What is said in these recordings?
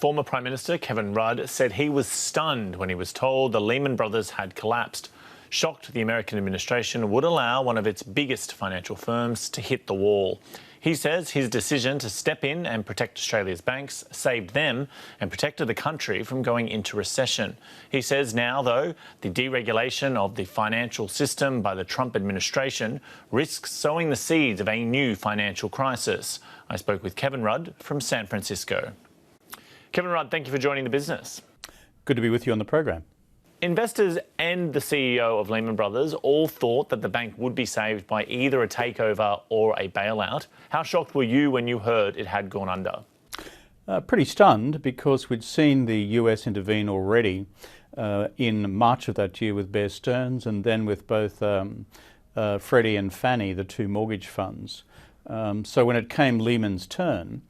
Former Prime Minister Kevin Rudd said he was stunned when he was told the Lehman Brothers had collapsed. Shocked the American administration would allow one of its biggest financial firms to hit the wall. He says his decision to step in and protect Australia's banks saved them and protected the country from going into recession. He says now, though, the deregulation of the financial system by the Trump administration risks sowing the seeds of a new financial crisis. I spoke with Kevin Rudd from San Francisco. Kevin Rudd, thank you for joining The Business. Good to be with you on the program. Investors and the CEO of Lehman Brothers all thought that the bank would be saved by either a takeover or a bailout. How shocked were you when you heard it had gone under? Pretty stunned, because we'd seen the US intervene already in March of that year with Bear Stearns, and then with both Freddie and Fannie, the two mortgage funds. So when it came Lehman's turn,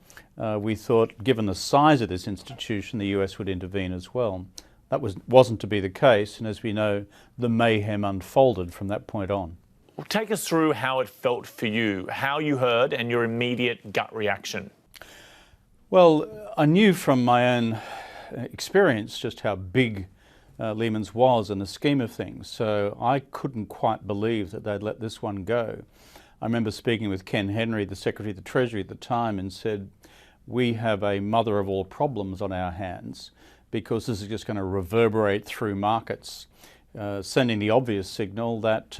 we thought, given the size of this institution, the US would intervene as well. That wasn't to be the case, and as we know, the mayhem unfolded from that point on. Well, take us through how it felt for you, how you heard, and your immediate gut reaction. Well, I knew from my own experience just how big Lehman's was in the scheme of things, so I couldn't quite believe that they'd let this one go. I remember speaking with Ken Henry, the Secretary of the Treasury at the time, and said, we have a mother of all problems on our hands, because this is just going to reverberate through markets, sending the obvious signal that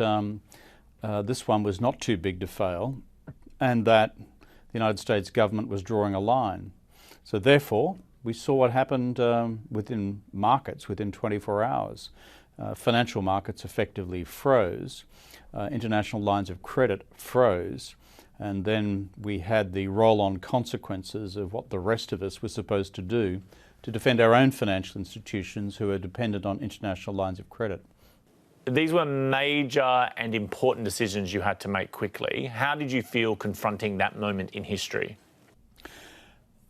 this one was not too big to fail, and that the United States government was drawing a line. So therefore, we saw what happened within markets within 24 hours. Financial markets effectively froze, international lines of credit froze, and then we had the roll-on consequences of what the rest of us were supposed to do to defend our own financial institutions who are dependent on international lines of credit. These were major and important decisions you had to make quickly. How did you feel confronting that moment in history?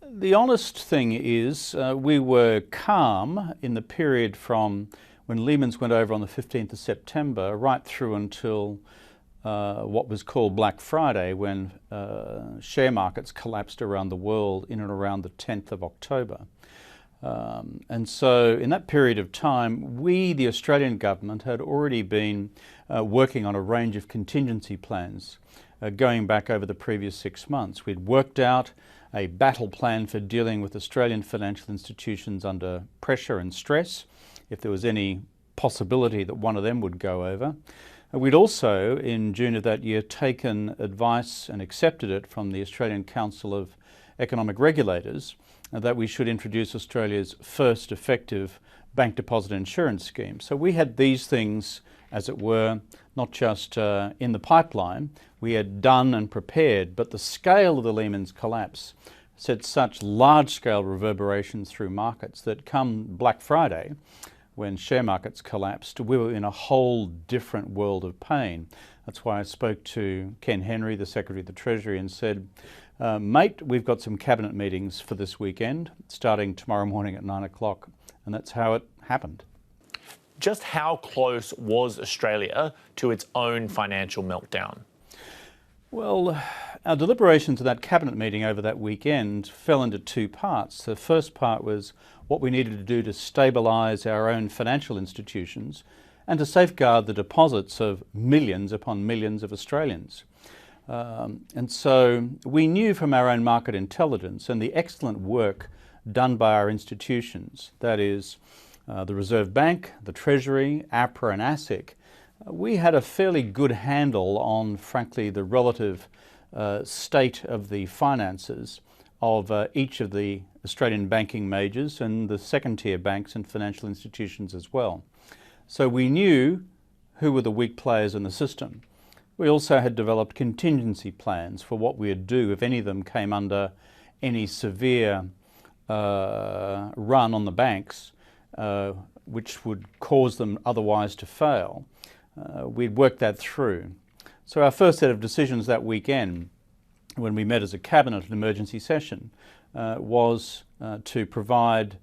The honest thing is we were calm in the period from when Lehman's went over on the 15th of September right through until what was called Black Friday, when share markets collapsed around the world in and around the 10th of October. And so in that period of time, we, the Australian government, had already been working on a range of contingency plans going back over the previous 6 months. We'd worked out a battle plan for dealing with Australian financial institutions under pressure and stress, if there was any possibility that one of them would go over. We'd also, in June of that year, taken advice and accepted it from the Australian Council of Economic Regulators that we should introduce Australia's first effective bank deposit insurance scheme. So we had these things, as it were, not just in the pipeline, we had done and prepared, but the scale of the Lehman's collapse set such large-scale reverberations through markets that come Black Friday, when share markets collapsed, we were in a whole different world of pain. That's why I spoke to Ken Henry, the Secretary of the Treasury, and said, mate, we've got some cabinet meetings for this weekend, starting tomorrow morning at 9 o'clock, and that's how it happened. Just how close was Australia to its own financial meltdown? Well, our deliberations at that cabinet meeting over that weekend fell into two parts. The first part was what we needed to do to stabilise our own financial institutions and to safeguard the deposits of millions upon millions of Australians. And so we knew from our own market intelligence and the excellent work done by our institutions, that is the Reserve Bank, the Treasury, APRA and ASIC, we had a fairly good handle on, frankly, the relative state of the finances of each of the Australian banking majors and the second-tier banks and financial institutions as well. So we knew who were the weak players in the system. We also had developed contingency plans for what we would do if any of them came under any severe run on the banks, which would cause them otherwise to fail. We'd worked that through. So our first set of decisions that weekend, when we met as a cabinet at emergency session, was to provide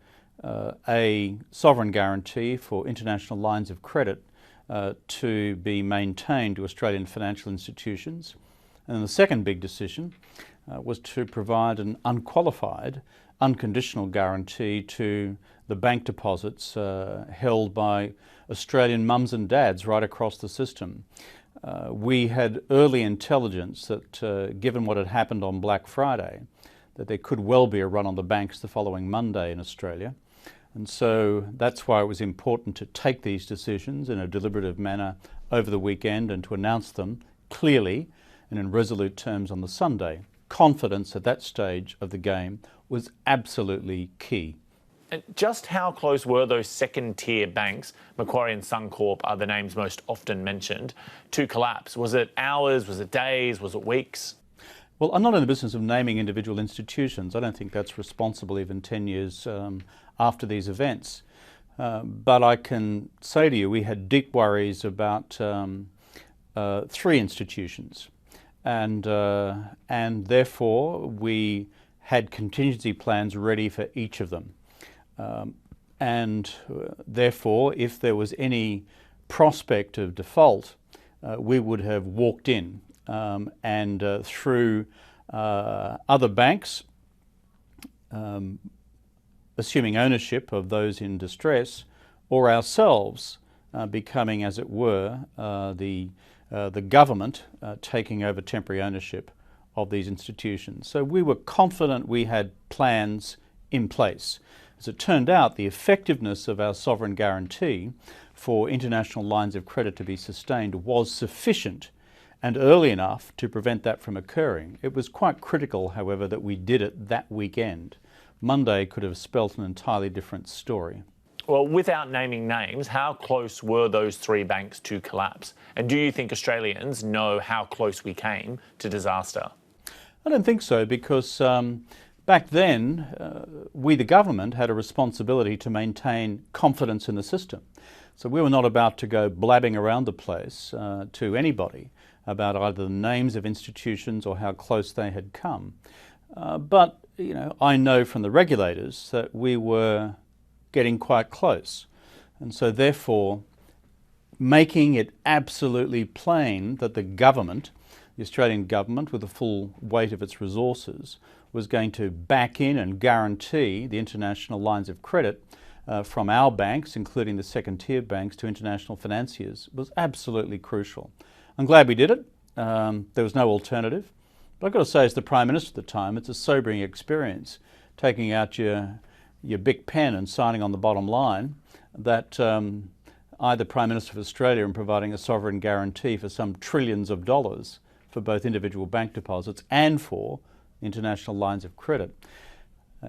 a sovereign guarantee for international lines of credit to be maintained to Australian financial institutions. And then the second big decision was to provide an unqualified unconditional guarantee to the bank deposits held by Australian mums and dads right across the system. We had early intelligence that given what had happened on Black Friday, that there could well be a run on the banks the following Monday in Australia. And so that's why it was important to take these decisions in a deliberative manner over the weekend and to announce them clearly and in resolute terms on the Sunday. Confidence at that stage of the game was absolutely key. And just how close were those second-tier banks, Macquarie and Suncorp are the names most often mentioned, to collapse? Was it hours, was it days, was it weeks? Well, I'm not in the business of naming individual institutions. I don't think that's responsible even 10 years after these events. But I can say to you, we had deep worries about 3 institutions. And therefore, we had contingency plans ready for each of them. Therefore, if there was any prospect of default, we would have walked in through other banks, assuming ownership of those in distress, or ourselves becoming, as it were, the government taking over temporary ownership of these institutions. So we were confident we had plans in place. As it turned out, the effectiveness of our sovereign guarantee for international lines of credit to be sustained was sufficient and early enough to prevent that from occurring. It was quite critical, however, that we did it that weekend. Monday could have spelt an entirely different story. Well, without naming names, how close were those 3 banks to collapse? And do you think Australians know how close we came to disaster? I don't think so, because back then, we, the government, had a responsibility to maintain confidence in the system. So we were not about to go blabbing around the place to anybody about either the names of institutions or how close they had come. But I know from the regulators that we were getting quite close. And so therefore, making it absolutely plain that the government, the Australian government, with the full weight of its resources, was going to back in and guarantee the international lines of credit from our banks, including the second-tier banks, to international financiers, was absolutely crucial. I'm glad we did it. There was no alternative. But I've got to say, as the Prime Minister at the time, it's a sobering experience, taking out your big pen and signing on the bottom line that I, the Prime Minister of Australia, am providing a sovereign guarantee for some trillions of dollars for both individual bank deposits and for international lines of credit.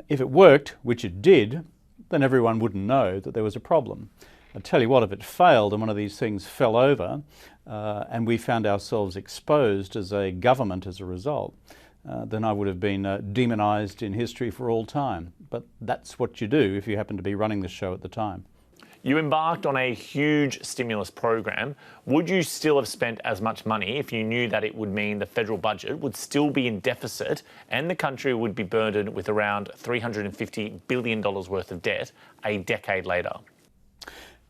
If it worked, which it did, then everyone wouldn't know that there was a problem. I tell you what, if it failed and one of these things fell over and we found ourselves exposed as a government as a result, then I would have been demonised in history for all time. But that's what you do if you happen to be running the show at the time. You embarked on a huge stimulus program. Would you still have spent as much money if you knew that it would mean the federal budget would still be in deficit and the country would be burdened with around $350 billion worth of debt a decade later?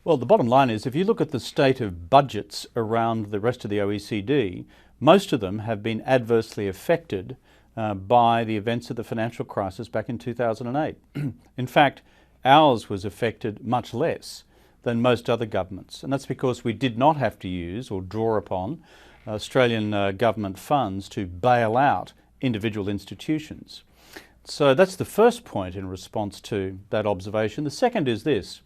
Well, the bottom line is, if you look at the state of budgets around the rest of the OECD, most of them have been adversely affected by the events of the financial crisis back in 2008. In fact, ours was affected much less than most other governments, and that's because we did not have to use or draw upon Australian government funds to bail out individual institutions. So that's the first point in response to that observation. The second is this.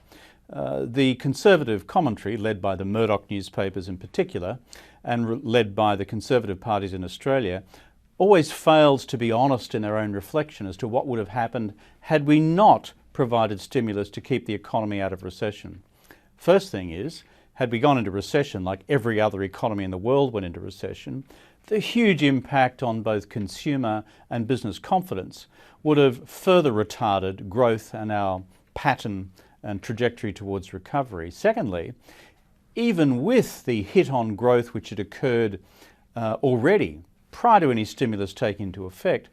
The Conservative commentary, led by the Murdoch newspapers in particular, and led by the Conservative parties in Australia, always fails to be honest in their own reflection as to what would have happened had we not provided stimulus to keep the economy out of recession. First thing is, had we gone into recession like every other economy in the world went into recession, the huge impact on both consumer and business confidence would have further retarded growth and our pattern and trajectory towards recovery. Secondly, even with the hit on growth which had occurred already prior to any stimulus taking into effect,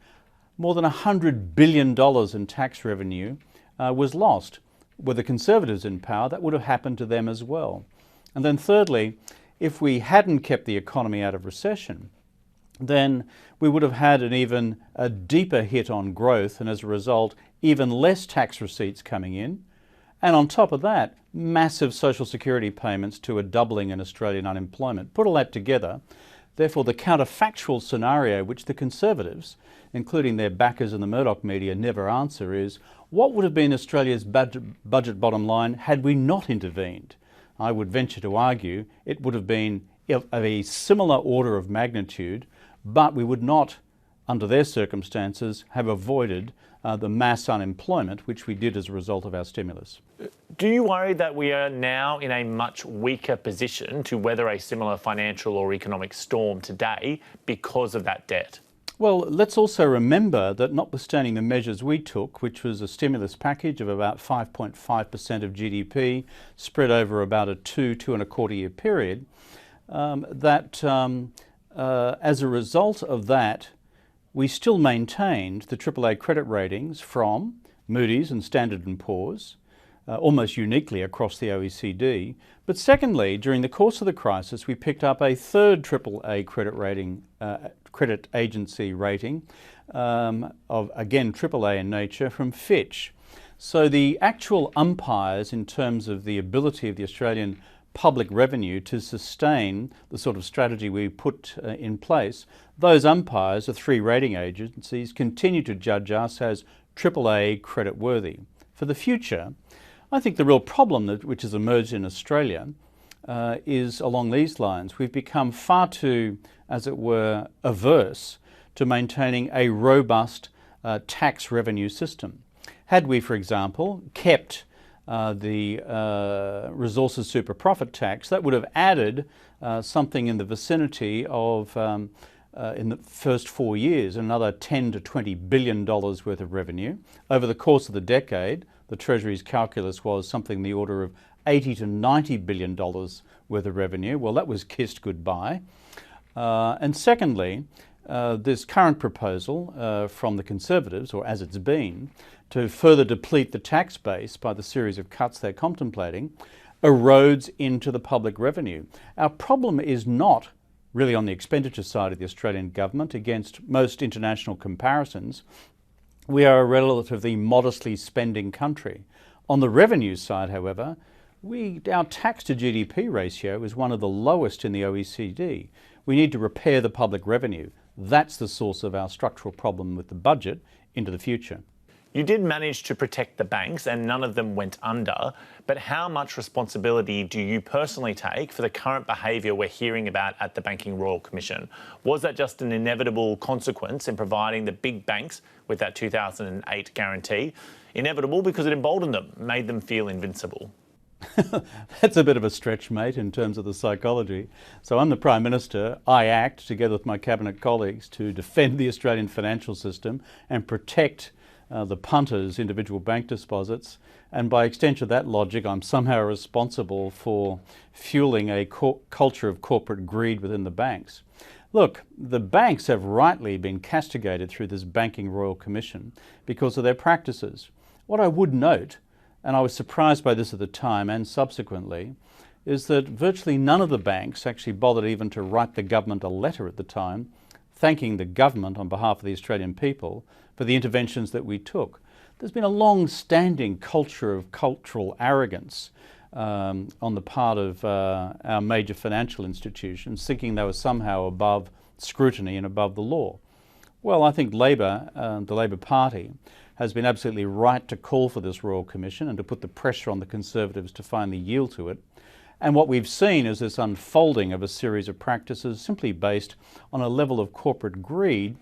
more than $100 billion in tax revenue was lost. Were the Conservatives in power, that would have happened to them as well. And then thirdly, if we hadn't kept the economy out of recession, then we would have had an even a deeper hit on growth, and as a result, even less tax receipts coming in. And on top of that, massive social security payments to a doubling in Australian unemployment. Put all that together, therefore the counterfactual scenario which the Conservatives, including their backers in the Murdoch media, never answer is, what would have been Australia's budget bottom line had we not intervened? I would venture to argue it would have been of a similar order of magnitude, but we would not, under their circumstances, have avoided the mass unemployment which we did as a result of our stimulus. Do you worry that we are now in a much weaker position to weather a similar financial or economic storm today because of that debt? Well, let's also remember that notwithstanding the measures we took, which was a stimulus package of about 5.5% of GDP spread over about a 2.25 year period, as a result of that, we still maintained the AAA credit ratings from Moody's and Standard & Poor's, almost uniquely across the OECD. But secondly, during the course of the crisis, we picked up a third AAA credit rating, credit agency rating of, again, AAA in nature from Fitch. So the actual umpires in terms of the ability of the Australian public revenue to sustain the sort of strategy we put in place, those umpires, the three rating agencies, continue to judge us as AAA credit worthy. For the future, I think the real problem which has emerged in Australia is along these lines. We've become far too, as it were, averse to maintaining a robust tax revenue system. Had we, for example, kept the resources super profit tax, that would have added something in the vicinity of, in the first 4 years, another $10 to $20 billion worth of revenue. Over the course of the decade, the Treasury's calculus was something in the order of $80 to $90 billion worth of revenue. Well, that was kissed goodbye. And secondly, this current proposal from the Conservatives, or as it's been, to further deplete the tax base by the series of cuts they're contemplating, erodes into the public revenue. Our problem is not really on the expenditure side of the Australian government. Against most international comparisons, we are a relatively modestly spending country. On the revenue side, however, our tax to GDP ratio is one of the lowest in the OECD. We need to repair the public revenue. That's the source of our structural problem with the budget into the future. You did manage to protect the banks and none of them went under, but how much responsibility do you personally take for the current behaviour we're hearing about at the Banking Royal Commission? Was that just an inevitable consequence in providing the big banks with that 2008 guarantee? Inevitable because it emboldened them, made them feel invincible. That's a bit of a stretch, mate, in terms of the psychology. So I'm the Prime Minister. I act, together with my Cabinet colleagues, to defend the Australian financial system and protect the punters' individual bank deposits. And by extension of that logic, I'm somehow responsible for fueling a culture of corporate greed within the banks. Look, the banks have rightly been castigated through this Banking Royal Commission because of their practices. What I would note, and I was surprised by this at the time and subsequently, is that virtually none of the banks actually bothered even to write the government a letter at the time, thanking the government on behalf of the Australian people for the interventions that we took. There's been a long-standing culture of cultural arrogance on the part of our major financial institutions, thinking they were somehow above scrutiny and above the law. Well, I think Labor, the Labor Party, has been absolutely right to call for this Royal Commission and to put the pressure on the Conservatives to finally yield to it. And what we've seen is this unfolding of a series of practices simply based on a level of corporate greed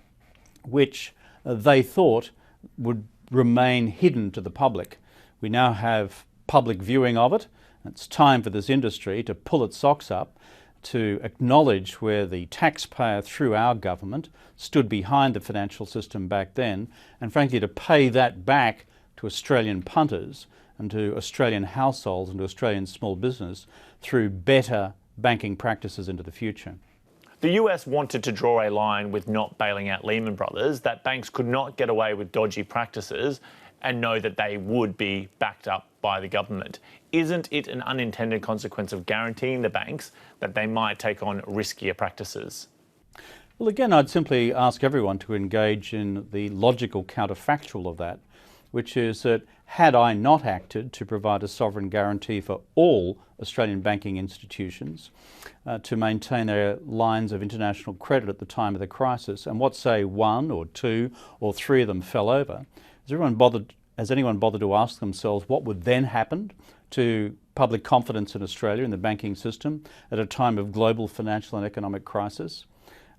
which they thought would remain hidden to the public. We now have public viewing of it. It's time for this industry to pull its socks up, to acknowledge where the taxpayer through our government stood behind the financial system back then, and frankly to pay that back to Australian punters and to Australian households and to Australian small business through better banking practices into the future. The US wanted to draw a line with not bailing out Lehman Brothers, that banks could not get away with dodgy practices and know that they would be backed up by the government. Isn't it an unintended consequence of guaranteeing the banks that they might take on riskier practices? Well, again, I'd simply ask everyone to engage in the logical counterfactual of that, which is that had I not acted to provide a sovereign guarantee for all Australian banking institutions to maintain their lines of international credit at the time of the crisis, and what say one or two or three of them fell over, has anyone bothered to ask themselves what would then happen to public confidence in Australia in the banking system at a time of global financial and economic crisis?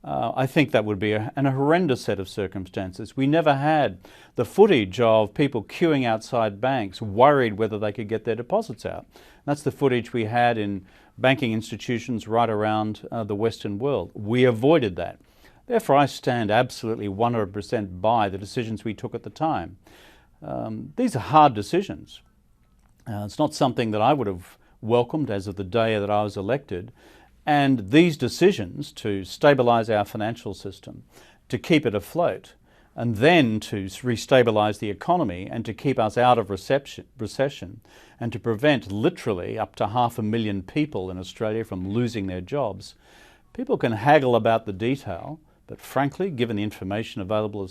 I think that would be a horrendous set of circumstances. We never had the footage of people queuing outside banks, worried whether they could get their deposits out. That's the footage we had in banking institutions right around the Western world. We avoided that. Therefore, I stand absolutely 100% by the decisions we took at the time. These are hard decisions. It's not something that I would have welcomed as of the day that I was elected. And these decisions to stabilise our financial system, to keep it afloat, and then to restabilise the economy and to keep us out of recession and to prevent literally up to 500,000 people in Australia from losing their jobs. People can haggle about the detail, but frankly, given the information available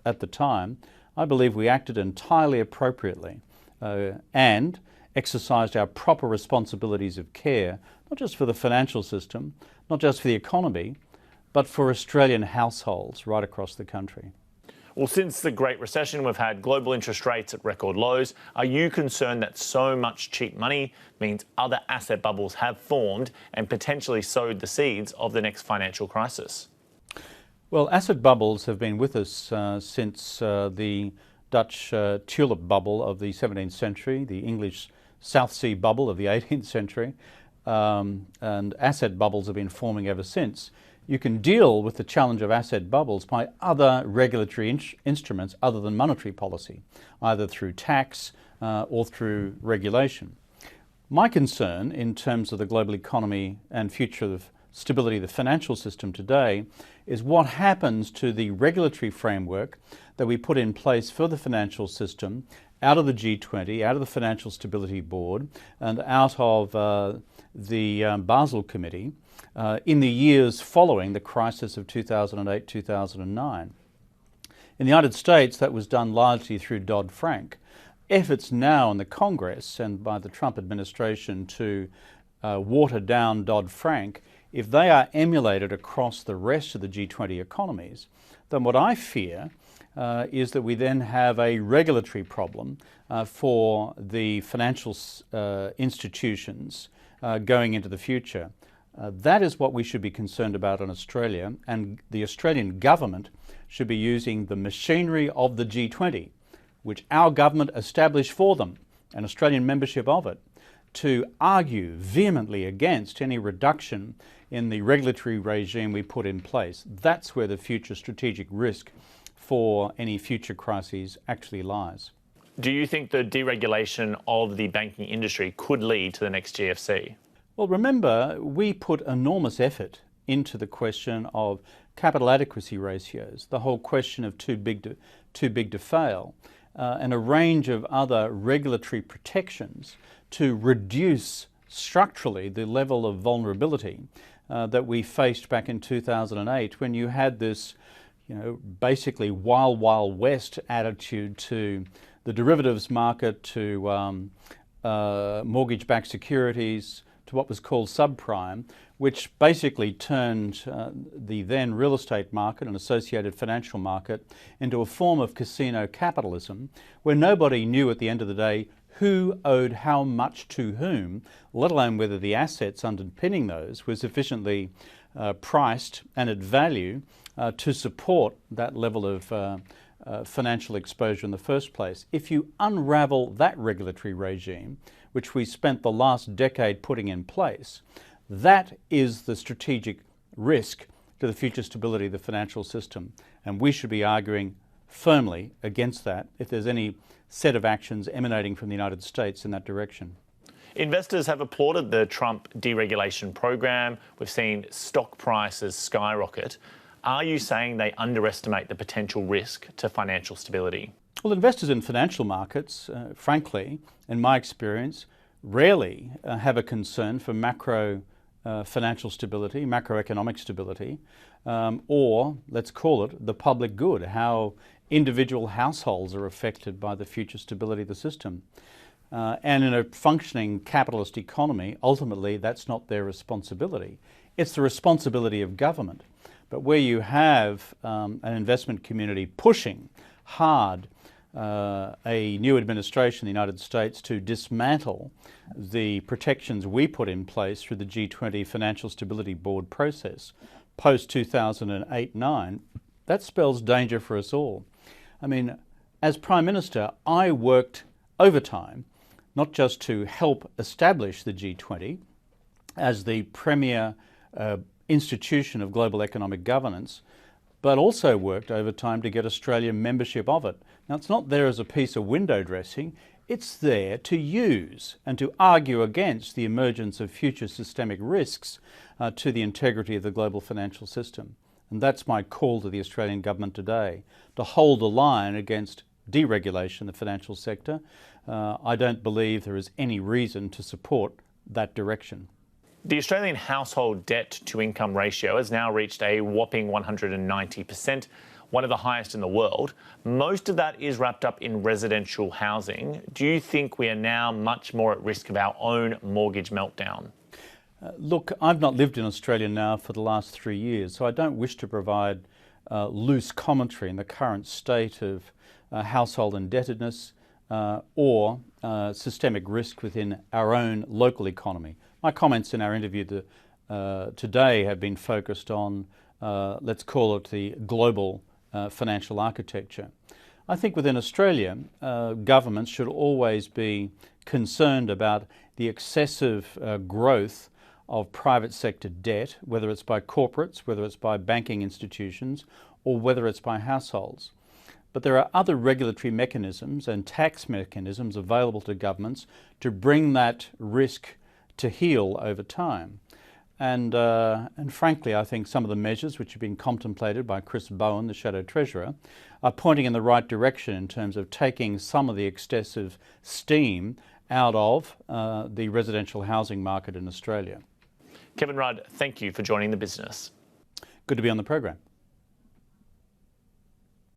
at the time, I believe we acted entirely appropriately and exercised our proper responsibilities of care, not just for the financial system, not just for the economy, but for Australian households right across the country. Well, since the Great Recession, we've had global interest rates at record lows. Are you concerned that so much cheap money means other asset bubbles have formed and potentially sowed the seeds of the next financial crisis? Well, asset bubbles have been with us since the Dutch tulip bubble of the 17th century, the English South Sea bubble of the 18th century, and asset bubbles have been forming ever since. You can deal with the challenge of asset bubbles by other regulatory instruments other than monetary policy, either through tax or through regulation. My concern in terms of the global economy and future of stability of the financial system today is what happens to the regulatory framework that we put in place for the financial system out of the G20, out of the Financial Stability Board, and out of the Basel Committee in the years following the crisis of 2008-2009. In the United States, that was done largely through Dodd-Frank. Efforts now in the Congress and by the Trump administration to water down Dodd-Frank, if they are emulated across the rest of the G20 economies, then what I fear is that we then have a regulatory problem for the financial institutions going into the future. That is what we should be concerned about in Australia, and the Australian government should be using the machinery of the G20, which our government established for them, and Australian membership of it, to argue vehemently against any reduction in the regulatory regime we put in place. That's where the future strategic risk for any future crises actually lies. Do you think the deregulation of the banking industry could lead to the next GFC? Well, remember, we put enormous effort into the question of capital adequacy ratios, the whole question of too big to fail, and a range of other regulatory protections to reduce structurally the level of vulnerability that we faced back in 2008 when you had this, basically wild west attitude to the derivatives market, to mortgage-backed securities, to what was called subprime, which basically turned the then real estate market and associated financial market into a form of casino capitalism where nobody knew at the end of the day who owed how much to whom, let alone whether the assets underpinning those were sufficiently priced and at value to support that level of financial exposure in the first place. If you unravel that regulatory regime, which we spent the last decade putting in place, that is the strategic risk to the future stability of the financial system. And we should be arguing firmly against that if there's any set of actions emanating from the United States in that direction. Investors have applauded the Trump deregulation program. We've seen stock prices skyrocket. Are you saying they underestimate the potential risk to financial stability? Well, investors in financial markets, frankly, in my experience, rarely have a concern for macro financial stability, macroeconomic stability, or let's call it the public good, how individual households are affected by the future stability of the system. And in a functioning capitalist economy, ultimately that's not their responsibility. It's the responsibility of government. But where you have an investment community pushing hard a new administration in the United States to dismantle the protections we put in place through the G20 Financial Stability Board process post-2008-9, that spells danger for us all. I mean, as Prime Minister, I worked overtime, not just to help establish the G20 as the premier institution of global economic governance, but also worked overtime to get Australian membership of it. Now, it's not there as a piece of window dressing, it's there to use and to argue against the emergence of future systemic risks to the integrity of the global financial system. And that's my call to the Australian government today, to hold the line against deregulation of the financial sector. I don't believe there is any reason to support that direction. The Australian household debt to income ratio has now reached a whopping 190%, one of the highest in the world. Most of that is wrapped up in residential housing. Do you think we are now much more at risk of our own mortgage meltdown? Look, I've not lived in Australia now for the last 3 years, so I don't wish to provide loose commentary in the current state of household indebtedness or systemic risk within our own local economy. My comments in our interview today have been focused on, let's call it the global financial architecture. I think within Australia, governments should always be concerned about the excessive growth of private sector debt, whether it's by corporates, whether it's by banking institutions, or whether it's by households. But there are other regulatory mechanisms and tax mechanisms available to governments to bring that risk to heal over time. And frankly, I think some of the measures which have been contemplated by Chris Bowen, the Shadow Treasurer, are pointing in the right direction in terms of taking some of the excessive steam out of the residential housing market in Australia. Kevin Rudd, thank you for joining The Business. Good to be on the program.